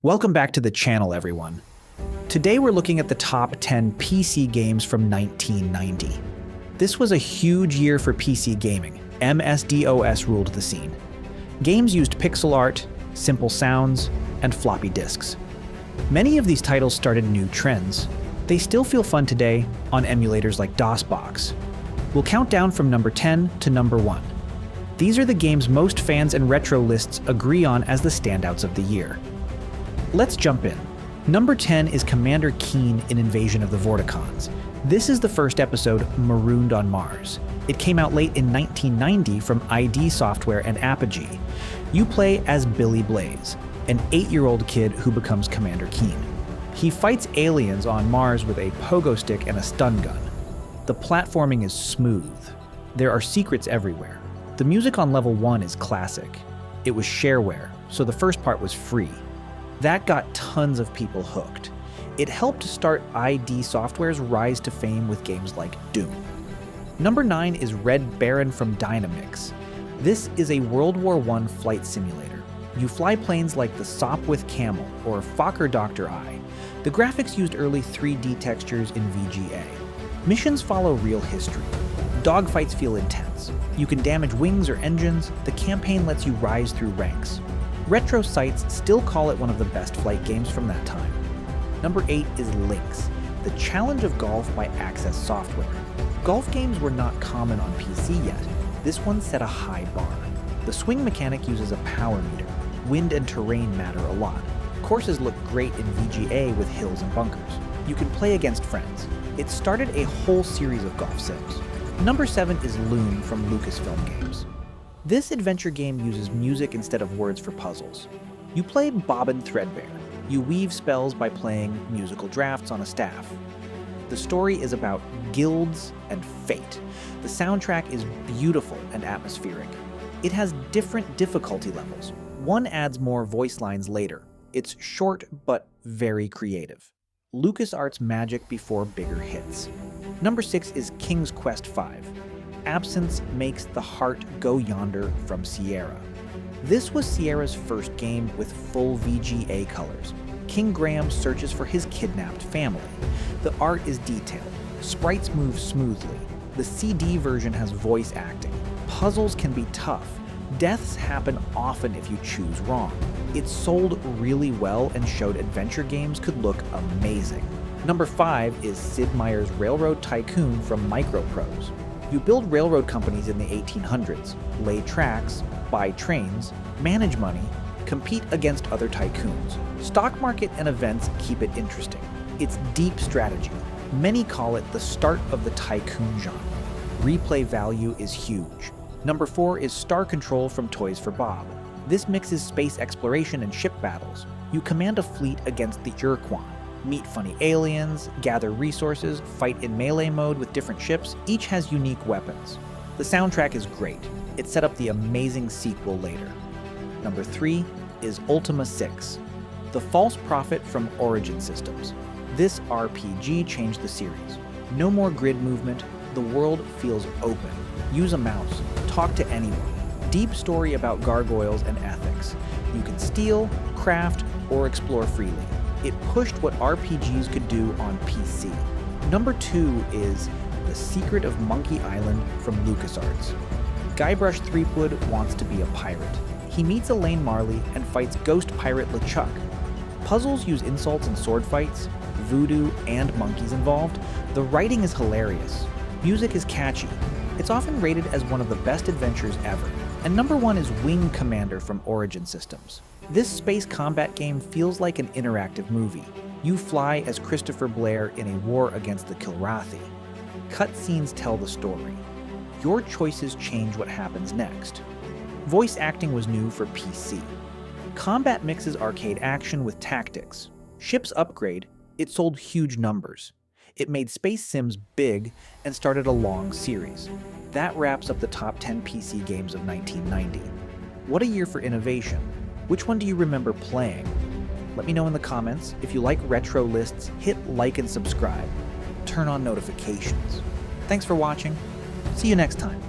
Welcome back to the channel, everyone. Today we're looking at the top 10 PC games from 1990. This was a huge year for PC gaming. MS-DOS ruled the scene. Games used pixel art, simple sounds, and floppy disks. Many of these titles started new trends. They still feel fun today on emulators like DOSBox. We'll count down from number 10 to number 1. These are the games most fans and retro lists agree on as the standouts of the year. Let's jump in. Number 10 is Commander Keen in Invasion of the Vorticons. This is the first episode, Marooned on Mars. It came out late in 1990 from ID Software and Apogee. You play as Billy Blaze, an 8-year-old kid who becomes Commander Keen. He fights aliens on Mars with a pogo stick and a stun gun. The platforming is smooth. There are secrets everywhere. The music on level 1 is classic. It was shareware, so the first part was free. That got tons of people hooked. It helped to start ID Software's rise to fame with games like Doom. Number 9 is Red Baron from Dynamix. This is a World War I flight simulator. You fly planes like the Sopwith Camel or Fokker Dr. Eye. The graphics used early 3D textures in VGA. Missions follow real history. Dogfights feel intense. You can damage wings or engines. The campaign lets you rise through ranks. Retro sites still call it one of the best flight games from that time. Number 8 is Lynx, the challenge of golf by Access Software. Golf games were not common on PC yet. This one set a high bar. The swing mechanic uses a power meter. Wind and terrain matter a lot. Courses look great in VGA with hills and bunkers. You can play against friends. It started a whole series of golf sims. Number 7 is Loon from Lucasfilm Games. This adventure game uses music instead of words for puzzles. You play Bobbin Threadbare. You weave spells by playing musical drafts on a staff. The story is about guilds and fate. The soundtrack is beautiful and atmospheric. It has different difficulty levels. One adds more voice lines later. It's short but very creative. LucasArts magic before bigger hits. Number 6 is King's Quest V. Absence makes the heart go yonder from Sierra. This was Sierra's first game with full VGA colors. King Graham searches for his kidnapped family. The art is detailed. Sprites move smoothly. The CD version has voice acting. Puzzles can be tough. Deaths happen often if you choose wrong. It sold really well and showed adventure games could look amazing. Number 5 is Sid Meier's Railroad Tycoon from Microprose. You build railroad companies in the 1800s, lay tracks, buy trains, manage money, compete against other tycoons. Stock market and events keep it interesting. It's deep strategy. Many call it the start of the tycoon genre. Replay value is huge. Number 4 is Star Control from Toys for Bob. This mixes space exploration and ship battles. You command a fleet against the Urquan. Meet funny aliens, gather resources, fight in melee mode with different ships. Each has unique weapons. The soundtrack is great. It set up the amazing sequel later. Number 3 is Ultima 6, the False Prophet from Origin Systems. This RPG changed the series. No more grid movement. The world feels open. Use a mouse. Talk to anyone. Deep story about gargoyles and ethics. You can steal, craft, or explore freely. It pushed what RPGs could do on PC. Number 2 is The Secret of Monkey Island from LucasArts. Guybrush Threepwood wants to be a pirate. He meets Elaine Marley and fights ghost pirate LeChuck. Puzzles use insults and sword fights, voodoo, and monkeys involved. The writing is hilarious. Music is catchy. It's often rated as one of the best adventures ever. And number 1 is Wing Commander from Origin Systems. This space combat game feels like an interactive movie. You fly as Christopher Blair in a war against the Kilrathi. Cutscenes tell the story. Your choices change what happens next. Voice acting was new for PC. Combat mixes arcade action with tactics. Ships upgrade. It sold huge numbers. It made space sims big and started a long series. That wraps up the top 10 PC games of 1990. What a year for innovation. Which one do you remember playing? Let me know in the comments. If you like retro lists, hit like and subscribe. Turn on notifications. Thanks for watching. See you next time.